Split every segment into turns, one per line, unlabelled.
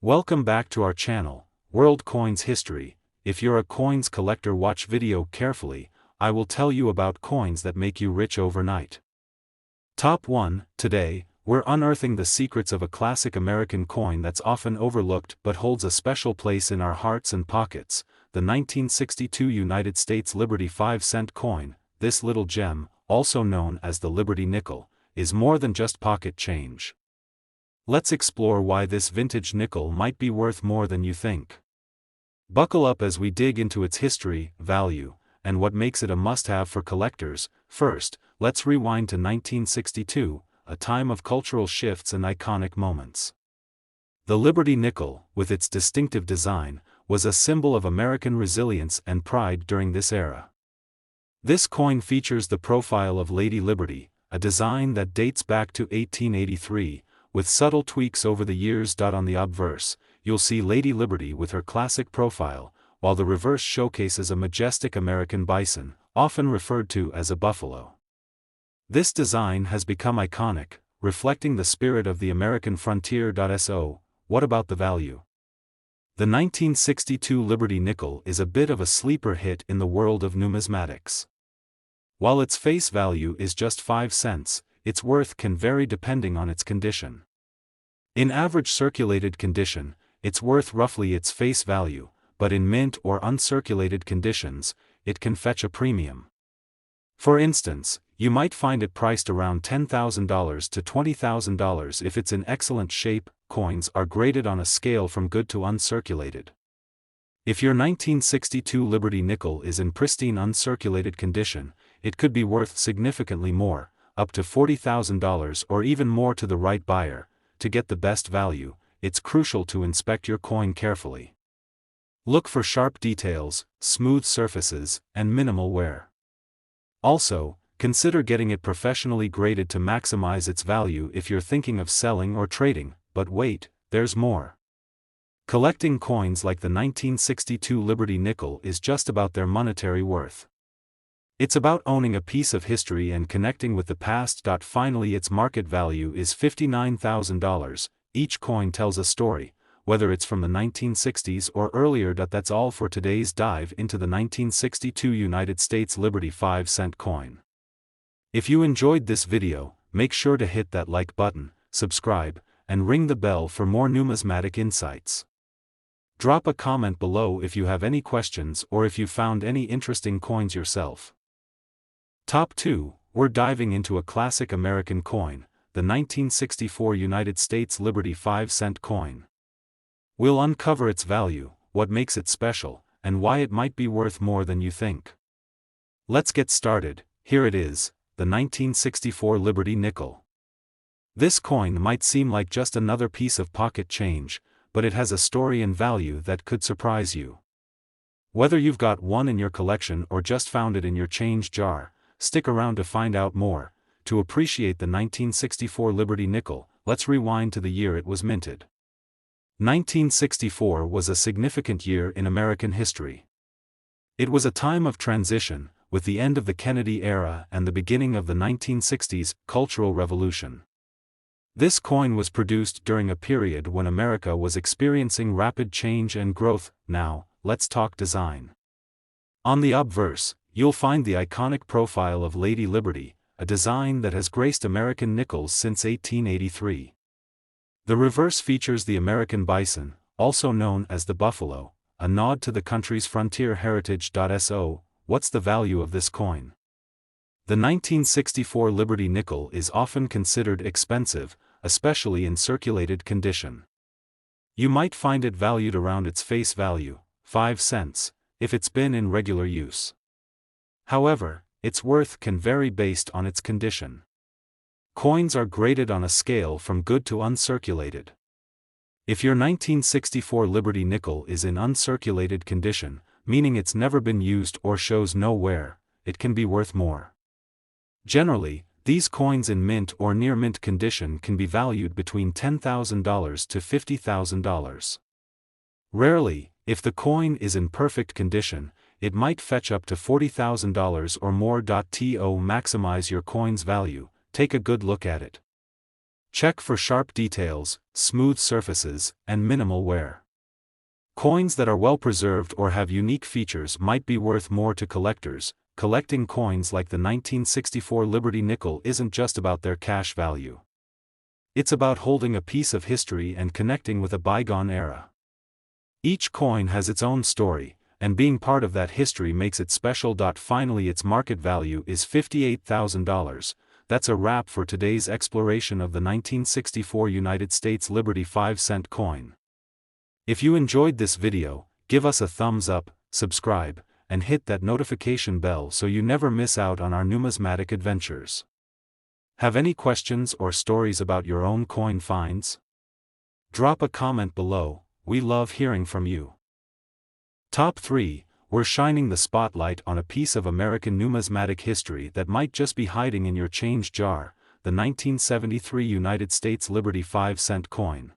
Welcome back to our channel, World Coins History. If you're a coins collector, watch video carefully. I will tell you about coins that make you rich overnight. Top 1. Today, we're unearthing the secrets of a classic American coin that's often overlooked but holds a special place in our hearts and pockets, the 1962 United States Liberty 5-cent coin. This little gem, also known as the Liberty Nickel, is more than just pocket change. Let's explore why this vintage nickel might be worth more than you think. Buckle up as we dig into its history, value, and what makes it a must-have for collectors. First, let's rewind to 1962, a time of cultural shifts and iconic moments. The Liberty Nickel, with its distinctive design, was a symbol of American resilience and pride during this era. This coin features the profile of Lady Liberty, a design that dates back to 1883, with subtle tweaks over the years. On the obverse, you'll see Lady Liberty with her classic profile, while the reverse showcases a majestic American bison, often referred to as a buffalo. This design has become iconic, reflecting the spirit of the American frontier. So, what about the value? The 1962 Liberty Nickel is a bit of a sleeper hit in the world of numismatics. While its face value is just 5 cents, its worth can vary depending on its condition. In average circulated condition, it's worth roughly its face value, but in mint or uncirculated conditions, it can fetch a premium. For instance, you might find it priced around $10,000 to $20,000 if it's in excellent shape. Coins are graded on a scale from good to uncirculated. If your 1962 Liberty Nickel is in pristine uncirculated condition, it could be worth significantly more, up to $40,000 or even more to the right buyer. To get the best value, it's crucial to inspect your coin carefully. Look for sharp details, smooth surfaces, and minimal wear. Also, consider getting it professionally graded to maximize its value if you're thinking of selling or trading. But wait, there's more. Collecting coins like the 1962 Liberty Nickel is just about their monetary worth. It's about owning a piece of history and connecting with the past. Finally, its market value is $59,000. Each coin tells a story, whether it's from the 1960s or earlier. That's all for today's dive into the 1962 United States Liberty 5-cent coin. If you enjoyed this video, make sure to hit that like button, subscribe, and ring the bell for more numismatic insights. Drop a comment below if you have any questions or if you found any interesting coins yourself. Top 2, we're diving into a classic American coin, the 1964 United States Liberty 5-cent coin. We'll uncover its value, what makes it special, and why it might be worth more than you think. Let's get started. Here it is, the 1964 Liberty Nickel. This coin might seem like just another piece of pocket change, but it has a story and value that could surprise you. Whether you've got one in your collection or just found it in your change jar, stick around to find out more. To appreciate the 1964 Liberty Nickel, let's rewind to the year it was minted. 1964 was a significant year in American history. It was a time of transition, with the end of the Kennedy era and the beginning of the 1960s Cultural Revolution. This coin was produced during a period when America was experiencing rapid change and growth. Now, let's talk design. On the obverse, you'll find the iconic profile of Lady Liberty, a design that has graced American nickels since 1883. The reverse features the American bison, also known as the buffalo, a nod to the country's frontier heritage. So, what's the value of this coin? The 1964 Liberty Nickel is often considered expensive, especially in circulated condition. You might find it valued around its face value, 5 cents, if it's been in regular use. However, its worth can vary based on its condition. Coins are graded on a scale from good to uncirculated. If your 1964 Liberty Nickel is in uncirculated condition, meaning it's never been used or shows no wear, it can be worth more. Generally, these coins in mint or near mint condition can be valued between $10,000 to $50,000. Rarely, if the coin is in perfect condition, it might fetch up to $40,000 or more. To maximize your coin's value, take a good look at it. Check for sharp details, smooth surfaces, and minimal wear. Coins that are well preserved or have unique features might be worth more to collectors. Collecting coins like the 1964 Liberty nickel isn't just about their cash value. It's about holding a piece of history and connecting with a bygone era. Each coin has its own story, and being part of that history makes it special. Finally, its market value is $58,000. That's a wrap for today's exploration of the 1964 United States Liberty 5-cent coin. If you enjoyed this video, give us a thumbs up, subscribe, and hit that notification bell so you never miss out on our numismatic adventures. Have any questions or stories about your own coin finds? Drop a comment below, we love hearing from you. Top 3, we're shining the spotlight on a piece of American numismatic history that might just be hiding in your change jar, the 1973 United States Liberty 5-cent coin.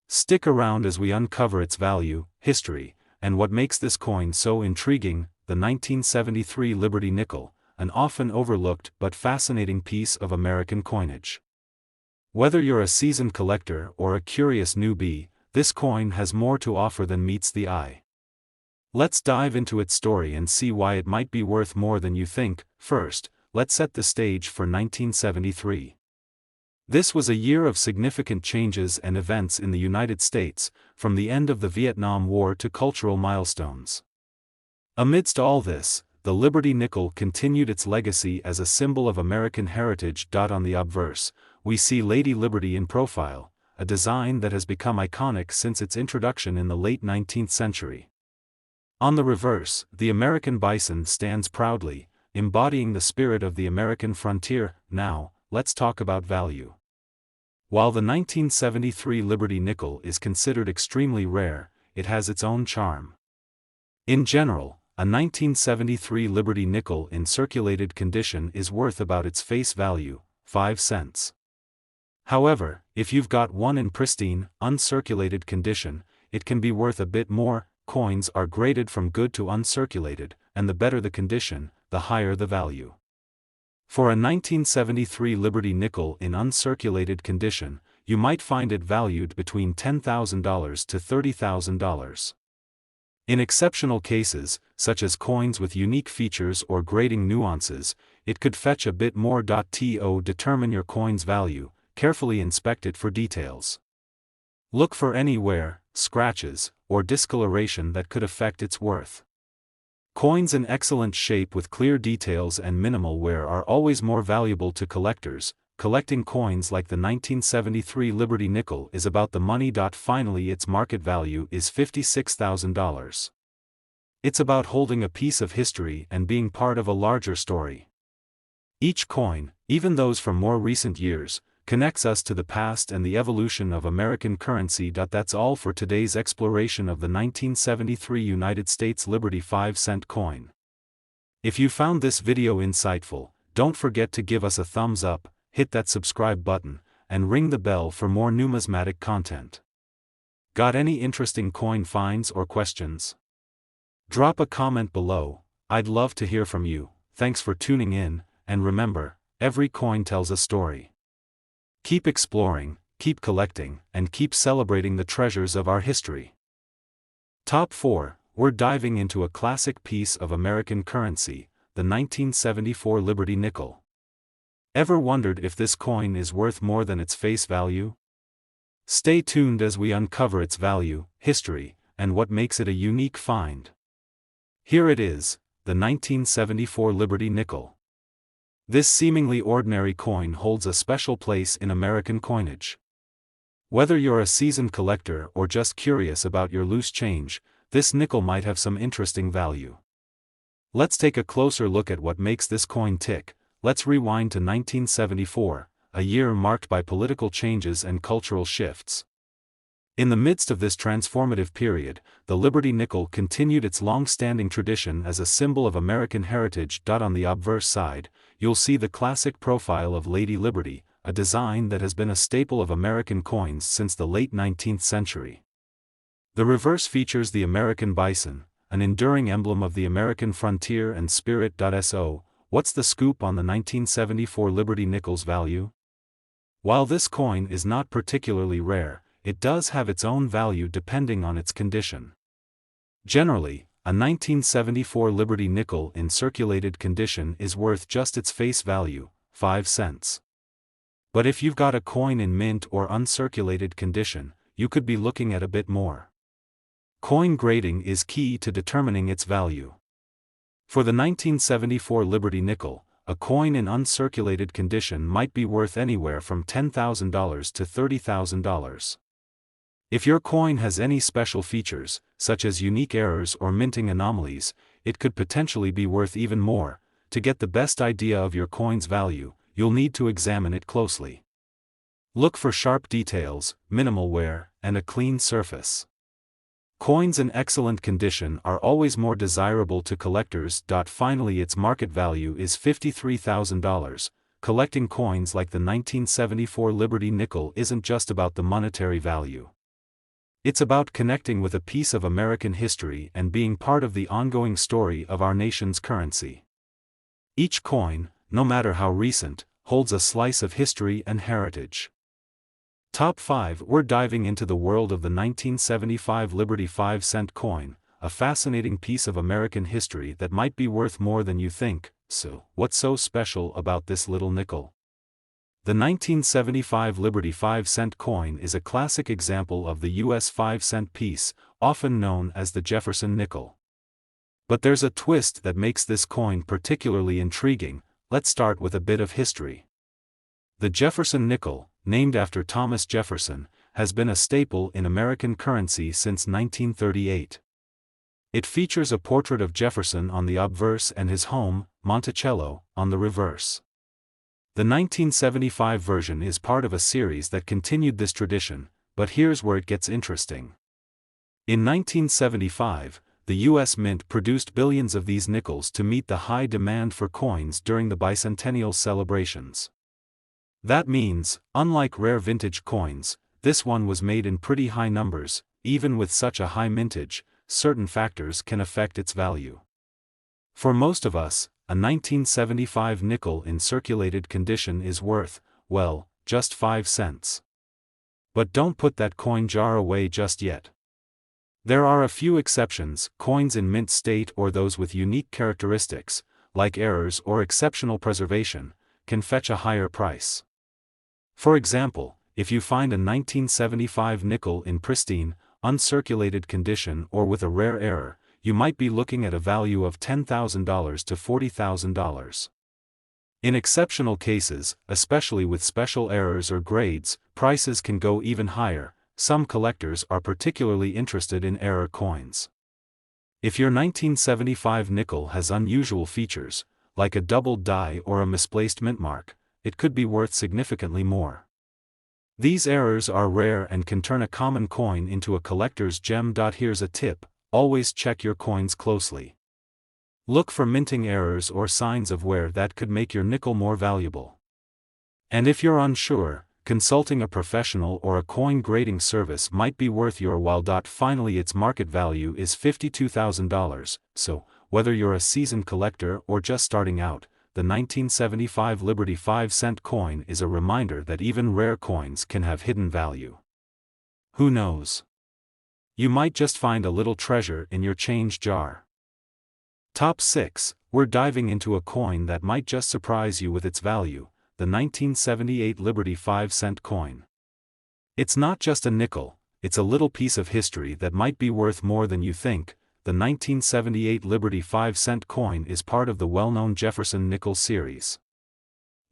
Stick around as we uncover its value, history, and what makes this coin so intriguing. The 1973 Liberty nickel, an often overlooked but fascinating piece of American coinage. Whether you're a seasoned collector or a curious newbie, this coin has more to offer than meets the eye. Let's dive into its story and see why it might be worth more than you think. First, let's set the stage for 1973. This was a year of significant changes and events in the United States, from the end of the Vietnam War to cultural milestones. Amidst all this, the Liberty nickel continued its legacy as a symbol of American heritage. On the obverse, we see Lady Liberty in profile, a design that has become iconic since its introduction in the late 19th century. On the reverse, the American bison stands proudly, embodying the spirit of the American frontier. Now, let's talk about value. While the 1973 Liberty nickel is considered extremely rare, it has its own charm. In general, a 1973 Liberty nickel in circulated condition is worth about its face value, 5 cents. However, if you've got one in pristine, uncirculated condition, it can be worth a bit more. Coins are graded from good to uncirculated, and the better the condition, the higher the value. For a 1973 Liberty nickel in uncirculated condition, you might find it valued between $10,000 to $30,000. In exceptional cases, such as coins with unique features or grading nuances, it could fetch a bit more. To determine your coin's value, carefully inspect it for details. Look for any wear, scratches, or discoloration that could affect its worth. Coins in excellent shape with clear details and minimal wear are always more valuable to collectors. Collecting coins like the 1973 Liberty nickel is about the money. Finally, its market value is $56,000. It's about holding a piece of history and being part of a larger story. Each coin, even those from more recent years, connects us to the past and the evolution of American currency. That's all for today's exploration of the 1973 United States Liberty 5-cent coin. If you found this video insightful, don't forget to give us a thumbs up, hit that subscribe button, and ring the bell for more numismatic content. Got any interesting coin finds or questions? Drop a comment below, I'd love to hear from you. Thanks for tuning in, and remember, every coin tells a story. Keep exploring, keep collecting, and keep celebrating the treasures of our history. Top 4, we're diving into a classic piece of American currency, the 1974 Liberty nickel. Ever wondered if this coin is worth more than its face value? Stay tuned as we uncover its value, history, and what makes it a unique find. Here it is, the 1974 Liberty nickel. This seemingly ordinary coin holds a special place in American coinage. Whether you're a seasoned collector or just curious about your loose change, this nickel might have some interesting value. Let's take a closer look at what makes this coin tick. Let's rewind to 1974, a year marked by political changes and cultural shifts. In the midst of this transformative period, the Liberty nickel continued its long-standing tradition as a symbol of American heritage. On the obverse side, you'll see the classic profile of Lady Liberty, a design that has been a staple of American coins since the late 19th century. The reverse features the American bison, an enduring emblem of the American frontier and spirit. So, what's the scoop on the 1974 Liberty nickel's value? While this coin is not particularly rare, it does have its own value depending on its condition. Generally, a 1974 Liberty nickel in circulated condition is worth just its face value, 5 cents. But if you've got a coin in mint or uncirculated condition, you could be looking at a bit more. Coin grading is key to determining its value. For the 1974 Liberty nickel, a coin in uncirculated condition might be worth anywhere from $10,000 to $30,000. If your coin has any special features, such as unique errors or minting anomalies, it could potentially be worth even more. To get the best idea of your coin's value, you'll need to examine it closely. Look for sharp details, minimal wear, and a clean surface. Coins in excellent condition are always more desirable to collectors. Finally, its market value is $53,000. Collecting coins like the 1974 Liberty nickel isn't just about the monetary value. It's about connecting with a piece of American history and being part of the ongoing story of our nation's currency. Each coin, no matter how recent, holds a slice of history and heritage. Top 5. We're diving into the world of the 1975 Liberty 5-cent coin, a fascinating piece of American history that might be worth more than you think. So, what's so special about this little nickel? The 1975 Liberty 5-cent coin is a classic example of the U.S. 5-cent piece, often known as the Jefferson nickel. But there's a twist that makes this coin particularly intriguing. Let's start with a bit of history. The Jefferson nickel, named after Thomas Jefferson, has been a staple in American currency since 1938. It features a portrait of Jefferson on the obverse and his home, Monticello, on the reverse. The 1975 version is part of a series that continued this tradition, but here's where it gets interesting. In 1975, the U.S. Mint produced billions of these nickels to meet the high demand for coins during the bicentennial celebrations. That means, unlike rare vintage coins, this one was made in pretty high numbers. Even with such a high mintage, certain factors can affect its value. For most of us, a 1975 nickel in circulated condition is worth, well, just 5 cents. But don't put that coin jar away just yet. There are a few exceptions. Coins in mint state or those with unique characteristics, like errors or exceptional preservation, can fetch a higher price. For example, if you find a 1975 nickel in pristine, uncirculated condition or with a rare error, you might be looking at a value of $10,000 to $40,000. In exceptional cases, especially with special errors or grades, prices can go even higher. Some collectors are particularly interested in error coins. If your 1975 nickel has unusual features, like a doubled die or a misplaced mint mark, it could be worth significantly more. These errors are rare and can turn a common coin into a collector's gem. Here's a tip: always check your coins closely. Look for minting errors or signs of wear that could make your nickel more valuable. And if you're unsure, consulting a professional or a coin grading service might be worth your while. Finally, its market value is $52,000, so, whether you're a seasoned collector or just starting out, the 1975 Liberty 5-cent coin is a reminder that even rare coins can have hidden value. Who knows? You might just find a little treasure in your change jar. Top 6. We're diving into a coin that might just surprise you with its value, the 1978 Liberty 5-cent coin. It's not just a nickel, it's a little piece of history that might be worth more than you think. The 1978 Liberty 5-cent coin is part of the well-known Jefferson nickel series.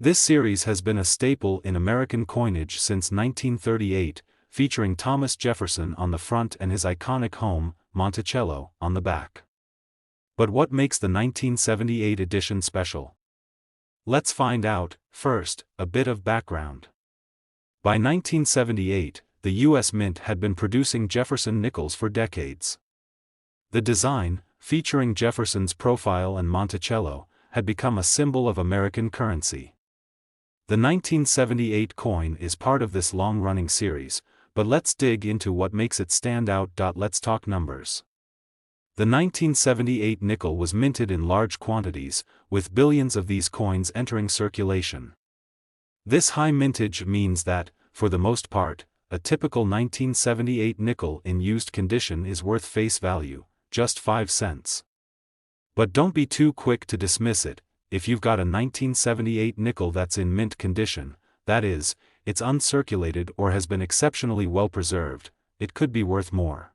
This series has been a staple in American coinage since 1938, featuring Thomas Jefferson on the front and his iconic home, Monticello, on the back. But what makes the 1978 edition special? Let's find out. First, a bit of background. By 1978, the U.S. Mint had been producing Jefferson nickels for decades. The design, featuring Jefferson's profile and Monticello, had become a symbol of American currency. The 1978 coin is part of this long-running series, but let's dig into what makes it stand out. Let's talk numbers. The 1978 nickel was minted in large quantities, with billions of these coins entering circulation. This high mintage means that, for the most part, a typical 1978 nickel in used condition is worth face value, just 5 cents. But don't be too quick to dismiss it. If you've got a 1978 nickel that's in mint condition, that is, it's uncirculated or has been exceptionally well preserved, it could be worth more.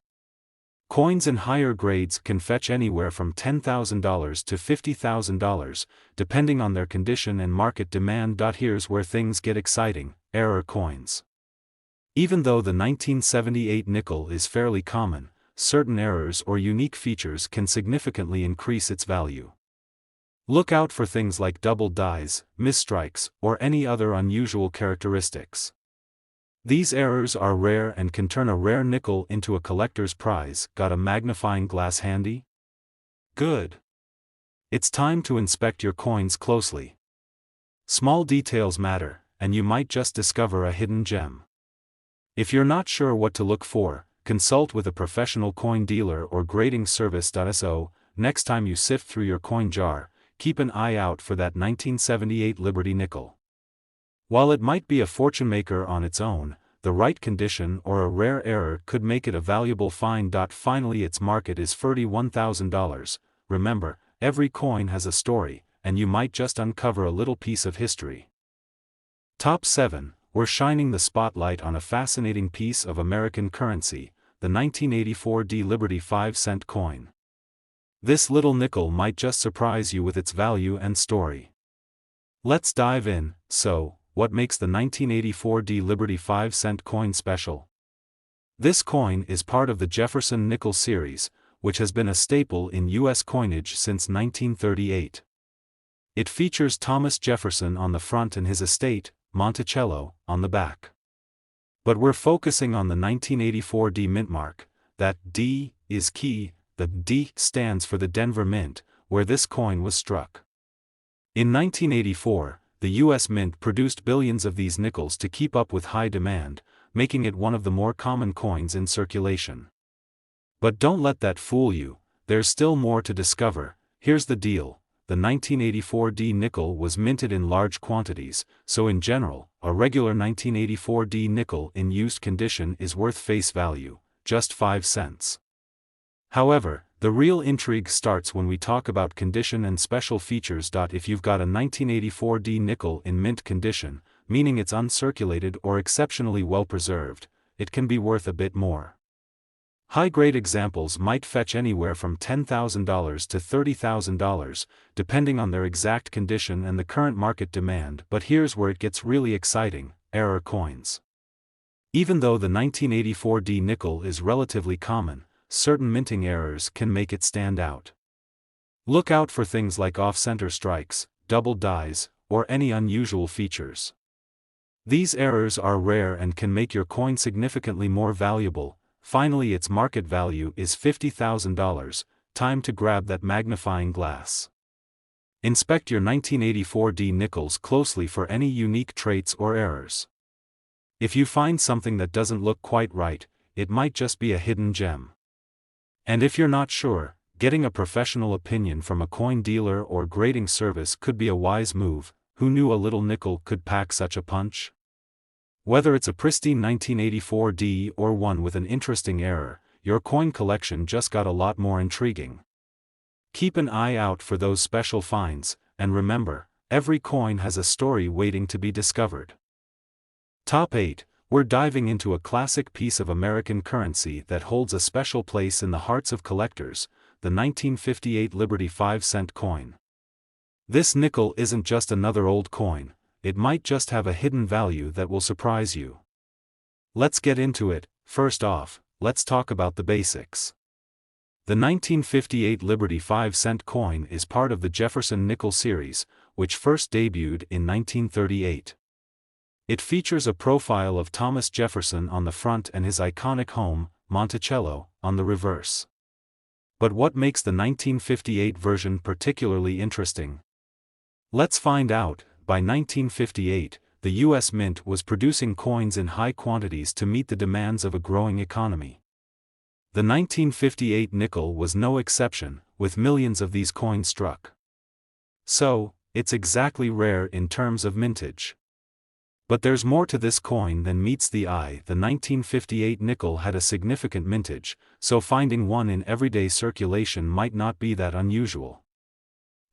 Coins in higher grades can fetch anywhere from $10,000 to $50,000, depending on their condition and market demand. Here's where things get exciting: error coins. Even though the 1978 nickel is fairly common, certain errors or unique features can significantly increase its value. Look out for things like double dies, misstrikes, or any other unusual characteristics. These errors are rare and can turn a rare nickel into a collector's prize. Got a magnifying glass handy? Good. It's time to inspect your coins closely. Small details matter, and you might just discover a hidden gem. If you're not sure what to look for, consult with a professional coin dealer or grading service. So, next time you sift through your coin jar, keep an eye out for that 1978 Liberty nickel. While it might be a fortune maker on its own, the right condition or a rare error could make it a valuable find. Finally, its market is $31,000. Remember, every coin has a story, and you might just uncover a little piece of history. Top 7. We're shining the spotlight on a fascinating piece of American currency, the 1984 D Liberty 5-cent coin. This little nickel might just surprise you with its value and story. Let's dive in. So, what makes the 1984 D Liberty 5-cent coin special? This coin is part of the Jefferson nickel series, which has been a staple in U.S. coinage since 1938. It features Thomas Jefferson on the front and his estate, Monticello, on the back. But we're focusing on the 1984 D mint mark. That D is key. The D stands for the Denver Mint, where this coin was struck. In 1984, the U.S. Mint produced billions of these nickels to keep up with high demand, making it one of the more common coins in circulation. But don't let that fool you, there's still more to discover. Here's the deal: the 1984 D nickel was minted in large quantities, so in general, a regular 1984 D nickel in used condition is worth face value, just 5 cents. However, the real intrigue starts when we talk about condition and special features. If you've got a 1984 D nickel in mint condition, meaning it's uncirculated or exceptionally well preserved, it can be worth a bit more. High-grade examples might fetch anywhere from $10,000 to $30,000, depending on their exact condition and the current market demand. But here's where it gets really exciting: error coins. Even though the 1984 D nickel is relatively common, certain minting errors can make it stand out. Look out for things like off-center strikes, double dies, or any unusual features. These errors are rare and can make your coin significantly more valuable. Finally, its market value is $50,000. Time to grab that magnifying glass. Inspect your 1984 D nickels closely for any unique traits or errors. If you find something that doesn't look quite right, it might just be a hidden gem. And if you're not sure, getting a professional opinion from a coin dealer or grading service could be a wise move. Who knew a little nickel could pack such a punch? Whether it's a pristine 1984 D or one with an interesting error, your coin collection just got a lot more intriguing. Keep an eye out for those special finds, and remember, every coin has a story waiting to be discovered. Top 8. We're diving into a classic piece of American currency that holds a special place in the hearts of collectors, the 1958 Liberty 5-cent coin. This nickel isn't just another old coin, it might just have a hidden value that will surprise you. Let's get into it. First off, let's talk about the basics. The 1958 Liberty 5-cent coin is part of the Jefferson nickel series, which first debuted in 1938. It features a profile of Thomas Jefferson on the front and his iconic home, Monticello, on the reverse. But what makes the 1958 version particularly interesting? Let's find out. By 1958, the U.S. Mint was producing coins in high quantities to meet the demands of a growing economy. The 1958 nickel was no exception, with millions of these coins struck. So, it's exactly rare in terms of mintage. But there's more to this coin than meets the eye. The 1958 nickel had a significant mintage, so finding one in everyday circulation might not be that unusual.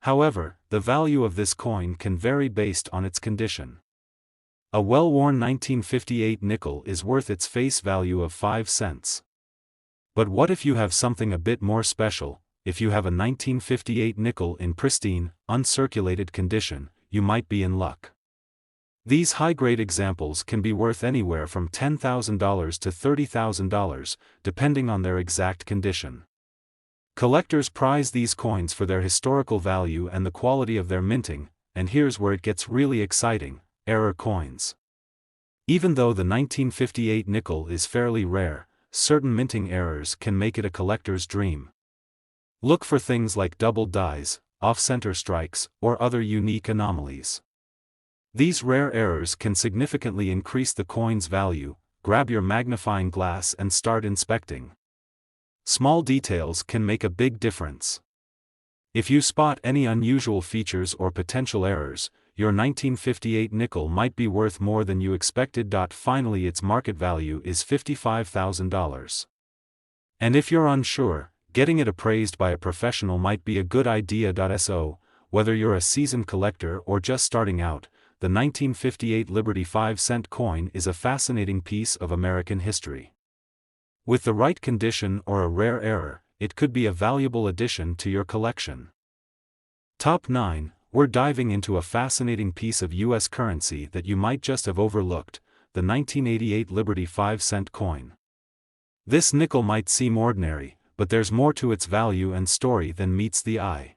However, the value of this coin can vary based on its condition. A well-worn 1958 nickel is worth its face value of 5 cents. But what if you have something a bit more special? If you have a 1958 nickel in pristine, uncirculated condition, you might be in luck. These high-grade examples can be worth anywhere from $10,000 to $30,000, depending on their exact condition. Collectors prize these coins for their historical value and the quality of their minting, and here's where it gets really exciting: error coins. Even though the 1958 nickel is fairly rare, certain minting errors can make it a collector's dream. Look for things like double dies, off-center strikes, or other unique anomalies. These rare errors can significantly increase the coin's value. Grab your magnifying glass and start inspecting. Small details can make a big difference. If you spot any unusual features or potential errors, your 1958 nickel might be worth more than you expected. Finally, its market value is $55,000. And if you're unsure, getting it appraised by a professional might be a good idea. So, whether you're a seasoned collector or just starting out, the 1958 Liberty 5-cent coin is a fascinating piece of American history. With the right condition or a rare error, it could be a valuable addition to your collection. Top 9. We're diving into a fascinating piece of U.S. currency that you might just have overlooked: the 1988 Liberty 5-cent coin. This nickel might seem ordinary, but there's more to its value and story than meets the eye.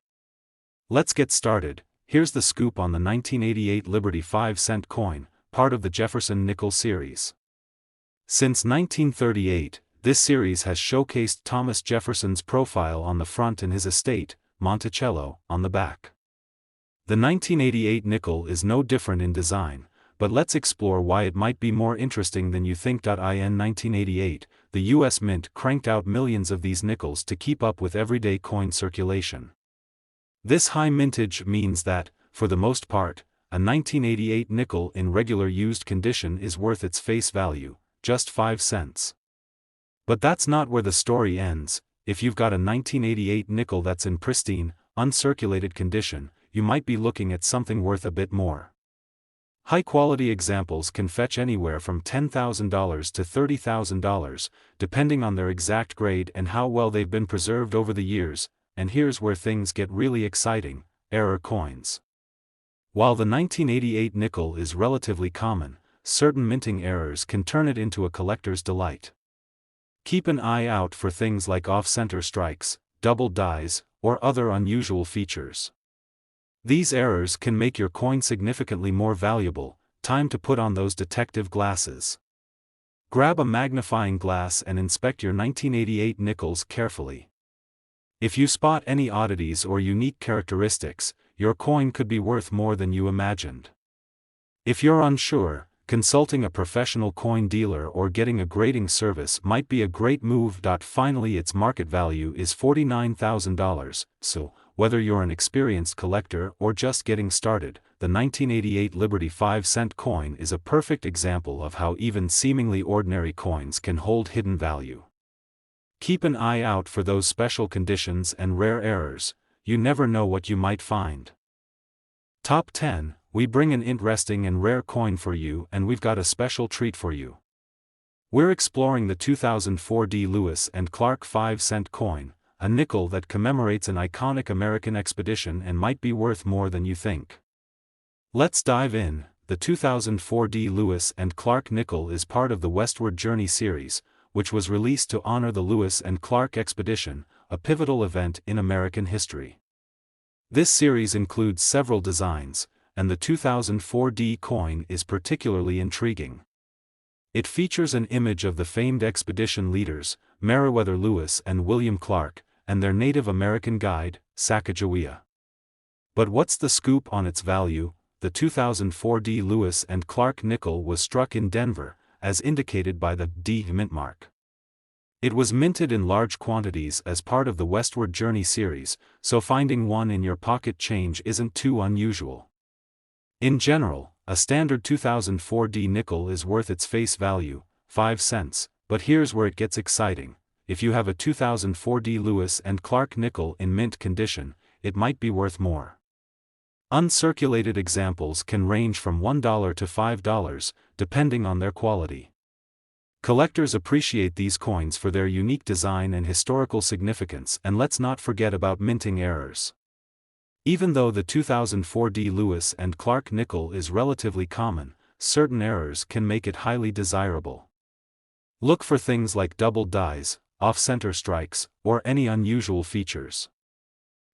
Let's get started. Here's the scoop on the 1988 Liberty 5-cent coin, part of the Jefferson nickel series. Since 1938, this series has showcased Thomas Jefferson's profile on the front and his estate, Monticello, on the back. The 1988 nickel is no different in design, but let's explore why it might be more interesting than you think. In 1988, the U.S. Mint cranked out millions of these nickels to keep up with everyday coin circulation. This high mintage means that, for the most part, a 1988 nickel in regular used condition is worth its face value, just 5 cents. But that's not where the story ends. If you've got a 1988 nickel that's in pristine, uncirculated condition, you might be looking at something worth a bit more. High-quality examples can fetch anywhere from $10,000 to $30,000, depending on their exact grade and how well they've been preserved over the years. And here's where things get really exciting: error coins. While the 1988 nickel is relatively common, certain minting errors can turn it into a collector's delight. Keep an eye out for things like off-center strikes, double dies, or other unusual features. These errors can make your coin significantly more valuable. Time to put on those detective glasses. Grab a magnifying glass and inspect your 1988 nickels carefully. If you spot any oddities or unique characteristics, your coin could be worth more than you imagined. If you're unsure, consulting a professional coin dealer or getting a grading service might be a great move. Finally, its market value is $49,000, so, whether you're an experienced collector or just getting started, the 1988 Liberty 5-cent coin is a perfect example of how even seemingly ordinary coins can hold hidden value. Keep an eye out for those special conditions and rare errors. You never know what you might find. Top 10. We bring an interesting and rare coin for you, and we've got a special treat for you. We're exploring the 2004 D. Lewis and Clark 5-cent coin, a nickel that commemorates an iconic American expedition and might be worth more than you think. Let's dive in. The 2004 D. Lewis and Clark nickel is part of the Westward Journey series, which was released to honor the Lewis and Clark expedition, a pivotal event in American history. This series includes several designs, and the 2004 D coin is particularly intriguing. It features an image of the famed expedition leaders, Meriwether Lewis and William Clark, and their Native American guide, Sacagawea. But what's the scoop on its value? The 2004 D. Lewis and Clark nickel was struck in Denver, as indicated by the D mint mark. It was minted in large quantities as part of the Westward Journey series, so finding one in your pocket change isn't too unusual. In general, A standard 2004D nickel is worth its face value, 5 cents, but here's where it gets exciting. If you have a 2004D Lewis and Clark nickel in mint condition, it might be worth more. Uncirculated examples can range from $1 to $5, depending on their quality. Collectors appreciate these coins for their unique design and historical significance, and let's not forget about minting errors. Even though the 2004D Lewis and Clark nickel is relatively common, certain errors can make it highly desirable. Look for things like doubled dies, off-center strikes, or any unusual features.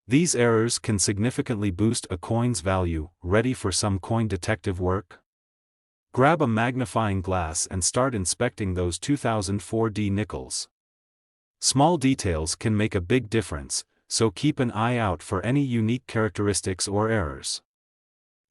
These errors can significantly boost a coin's value. Ready for some coin detective work? Grab a magnifying glass and start inspecting those 2004D nickels. Small details can make a big difference, so keep an eye out for any unique characteristics or errors.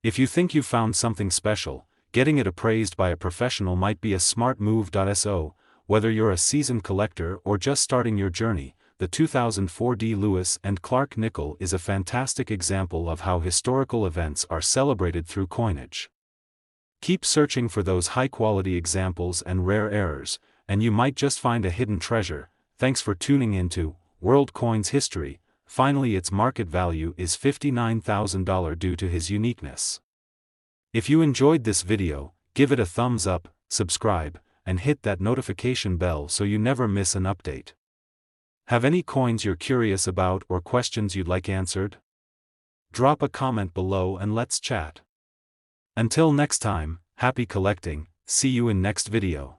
If you think you've found something special, getting it appraised by a professional might be a smart move. So, whether you're a seasoned collector or just starting your journey, the 2004D Lewis and Clark nickel is a fantastic example of how historical events are celebrated through coinage. Keep searching for those high-quality examples and rare errors, and you might just find a hidden treasure. Thanks for tuning into World Coins History. Finally, its market value is $59,000 due to his uniqueness. If you enjoyed this video, give it a thumbs up, subscribe, and hit that notification bell so you never miss an update. Have any coins you're curious about or questions you'd like answered? Drop a comment below and let's chat. Until next time, happy collecting. See you in next video.